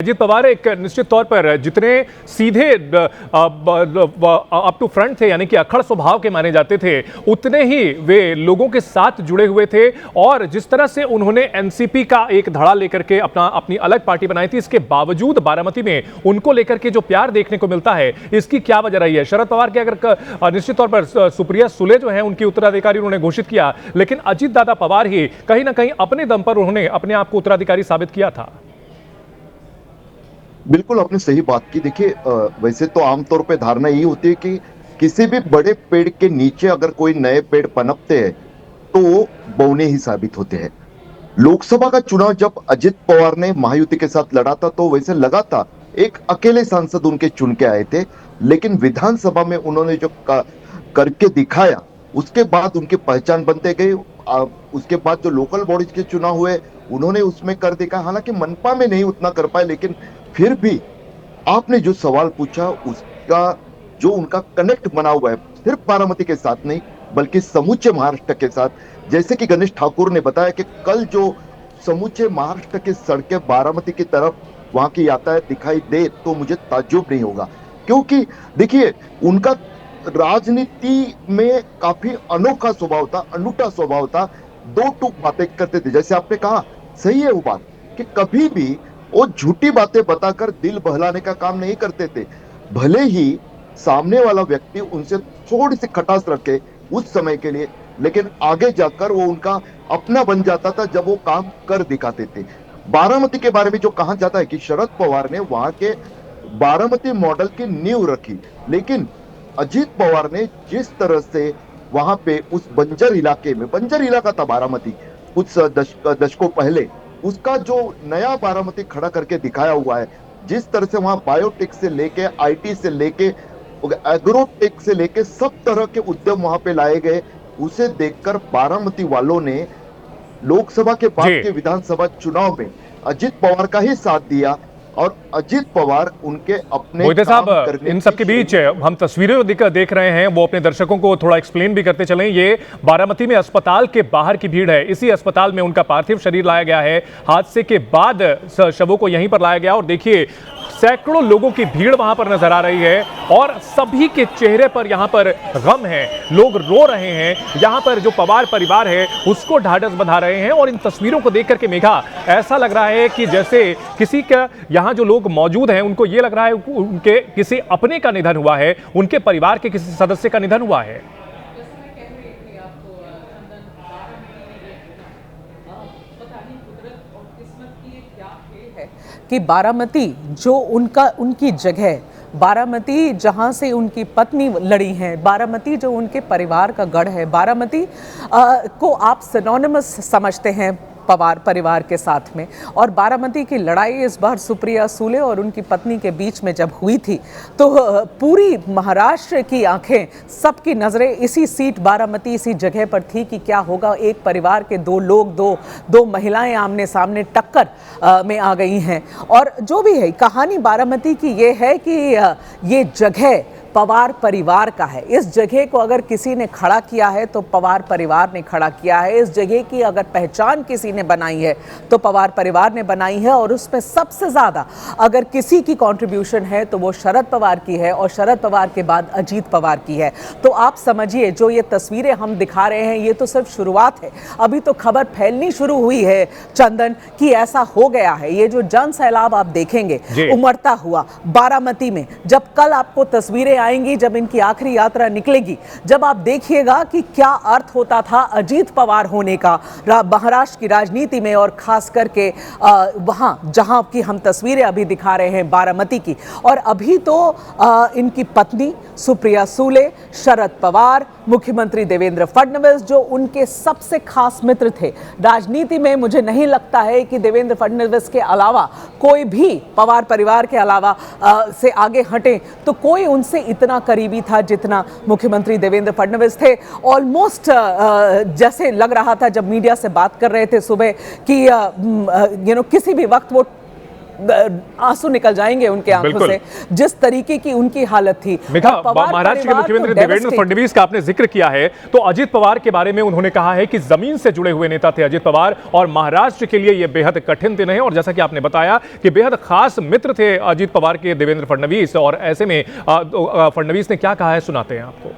अजित पवार एक निश्चित तौर पर जितने सीधे अप टू फ्रंट थे, यानी कि अक्खड़ स्वभाव के माने जाते थे, उतने ही वे लोगों के साथ जुड़े हुए थे। और जिस तरह से उन्होंने एनसीपी का एक धड़ा लेकर के अपनी अलग पार्टी बनाई थी, इसके बावजूद बारामती में उनको लेकर के जो प्यार देखने को मिलता है, इसकी क्या वजह रही है? शरद पवार के अगर निश्चित तौर पर सुप्रिया सुले जो है उनकी उत्तराधिकारी उन्होंने घोषित किया, लेकिन अजित दादा पवार ही कहीं ना कहीं अपने दम पर उन्होंने अपने आप को उत्तराधिकारी साबित किया था। बिल्कुल, आपने सही बात की। देखिए, वैसे तो आमतौर पे धारणा यही होती है कि किसी भी बड़े पेड़ के नीचे अगर कोई नए पेड़ पनपते हैं तो वो बौने ही साबित होते हैं। लोकसभा का चुनाव जब अजित पवार ने महायुति के साथ लड़ा था तो वैसे लगा था, एक अकेले सांसद उनके चुन के आए थे, लेकिन विधानसभा में उन्होंने जो करके दिखाया, उसके बाद उनकी पहचान बनते गई। उसके बाद जो लोकल बॉडीज के चुनाव हुए, उन्होंने उसमें कर दिखा। हालांकि मनपा में नहीं उतना कर पाए, लेकिन फिर भी आपने जो सवाल पूछा, उसका जो उनका कनेक्ट बना हुआ है, सिर्फ बारामती के साथ नहीं बल्कि समूचे महाराष्ट्र के साथ। जैसे कि गणेश ठाकुर ने बताया कि कल जो समूचे महाराष्ट्र की सड़कें बारामती की तरफ वहां की यातायात दिखाई दे तो मुझे ताज्जुब नहीं होगा, क्योंकि देखिए, उनका राजनीति में काफी अनोखा स्वभाव था, अनूठा स्वभाव था। दो टूक बातें करते थे, जैसे आपने कहा, सही है वो बात कि कभी भी वो झूठी बातें बताकर दिल बहलाने का काम नहीं करते थे। भले ही सामने वाला व्यक्ति उनसे थोड़ी सी खटास रखे उस समय के लिए, लेकिन आगे जाकर वो उनका अपना बन जाता था जब वो काम कर दिखाते थे। बारामती के बारे में जो कहा जाता है कि शरद पवार ने वहां के बारामती मॉडल की नींव रखी, लेकिन अजित पवार ने जिस तरह से वहां पे उस बंजर इलाके में, बंजर इलाका था बारामती कुछ दशकों पहले, उसका जो नया बारामती खड़ा करके दिखाया हुआ है, जिस तरह से वहां बायोटेक से लेके आईटी से लेके एग्रोटेक से लेके सब तरह के उद्यम वहां पे लाए गए, उसे देखकर बारामती वालों ने लोकसभा के बाद के विधानसभा चुनाव में अजित पवार का ही साथ दिया। और अजित पवार उनके अपने मोहिते साहब, इन सब के बीच हम तस्वीरें देख रहे हैं, वो अपने दर्शकों को थोड़ा एक्सप्लेन भी करते चलें। ये बारामती में अस्पताल के बाहर की भीड़ है। इसी अस्पताल में उनका पार्थिव शरीर लाया गया है। हादसे के बाद शवों को यहीं पर लाया गया और देखिए, सैकड़ों लोगों की भीड़ वहां पर नजर आ रही है और सभी के चेहरे पर यहां पर गम है, लोग रो रहे हैं। यहां पर जो पवार परिवार है उसको ढाढ़स बंधा रहे हैं। और इन तस्वीरों को देख करके मेघा, ऐसा लग रहा है कि जैसे किसी का, यहां जो लोग मौजूद हैं उनको ये लग रहा है उनके किसी अपने का निधन हुआ है, उनके परिवार के किसी सदस्य का निधन हुआ है। कि बारामती जो उनकी जगह, बारामती जहां से उनकी पत्नी लड़ी हैं, बारामती जो उनके परिवार का गढ़ है, बारामती को आप सिनोनिमस समझते हैं पवार परिवार के साथ में। और बारामती की लड़ाई इस बार सुप्रिया सुले और उनकी पत्नी के बीच में जब हुई थी तो पूरी महाराष्ट्र की आंखें, सबकी नज़रें इसी सीट बारामती, इसी जगह पर थी कि क्या होगा। एक परिवार के दो लोग, दो महिलाएं आमने सामने टक्कर में आ गई हैं। और जो भी है कहानी बारामती की ये है कि ये जगह पवार परिवार का है। इस जगह को अगर किसी ने खड़ा किया है तो पवार परिवार ने खड़ा किया है। इस जगह की अगर पहचान किसी ने बनाई है तो पवार परिवार ने बनाई है। और उसमें सबसे ज़्यादा अगर किसी की कंट्रीब्यूशन है तो वो शरद पवार की है, और शरद पवार के बाद अजीत पवार की है। तो आप समझिए, जो ये तस्वीरें हम दिखा रहे हैं ये तो सिर्फ शुरुआत है। अभी तो खबर फैलनी शुरू हुई है चंदन, कि ऐसा हो गया है। ये जो जन सैलाब आप देखेंगे उमड़ता हुआ बारामती में, जब कल आपको तस्वीरें आएंगी, जब इनकी आखिरी यात्रा निकलेगी, जब आप देखिएगा कि क्या अर्थ होता था अजीत पवार होने का महाराष्ट्र की राजनीति में, और खास करके वहां जहां की हम तस्वीरें अभी दिखा रहे हैं बारामती की। और अभी तो इनकी पत्नी सुप्रिया सुले, शरद पवार, मुख्यमंत्री देवेंद्र फडणवीस जो उनके सबसे खास मित्र थे राजनीति में, मुझे नहीं लगता है कि देवेंद्र फडणवीस के अलावा कोई भी, पवार परिवार के अलावा से आगे हटे तो कोई उनसे इतना करीबी था जितना मुख्यमंत्री देवेंद्र फडणवीस थे। ऑलमोस्ट जैसे लग रहा था जब मीडिया से बात कर रहे थे सुबह कि किसी भी वक्त वो आंसू निकल जाएंगे उनके आंखों बिल्कुल। से, जिस तरीके की उनकी हालत थी। मेघा, और पवार महाराष्ट्र के परिवार मुख्यमंत्री को देवेंद्र devastate- फडणवीस का आपने जिक्र किया है, तो अजित पवार के बारे में उन्होंने कहा है कि जमीन से जुड़े हुए नेता थे अजित पवार, और महाराष्ट्र के लिए यह बेहद कठिन दिन है। और जैसा कि आपने बताया कि बेहद खास मित्र थे अजित पवार के देवेंद्र फडणवीस, और ऐसे में फडणवीस ने क्या कहा है, सुनाते हैं आपको।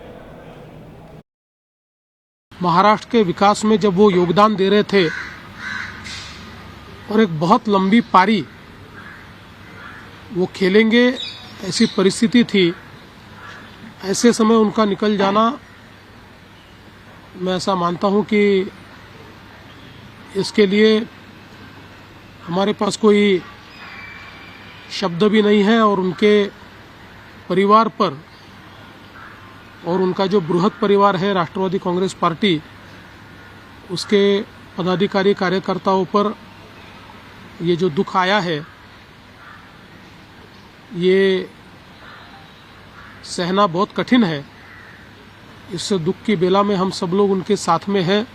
महाराष्ट्र के विकास में जब वो योगदान दे रहे थे और एक बहुत लंबी पारी वो खेलेंगे, ऐसी परिस्थिति थी, ऐसे समय उनका निकल जाना, मैं ऐसा मानता हूं कि इसके लिए हमारे पास कोई शब्द भी नहीं है। और उनके परिवार पर और उनका जो बृहद परिवार है राष्ट्रवादी कांग्रेस पार्टी, उसके पदाधिकारी कार्यकर्ताओं पर ये जो दुख आया है, ये सहना बहुत कठिन है। इस दुख की बेला में हम सब लोग उनके साथ में हैं।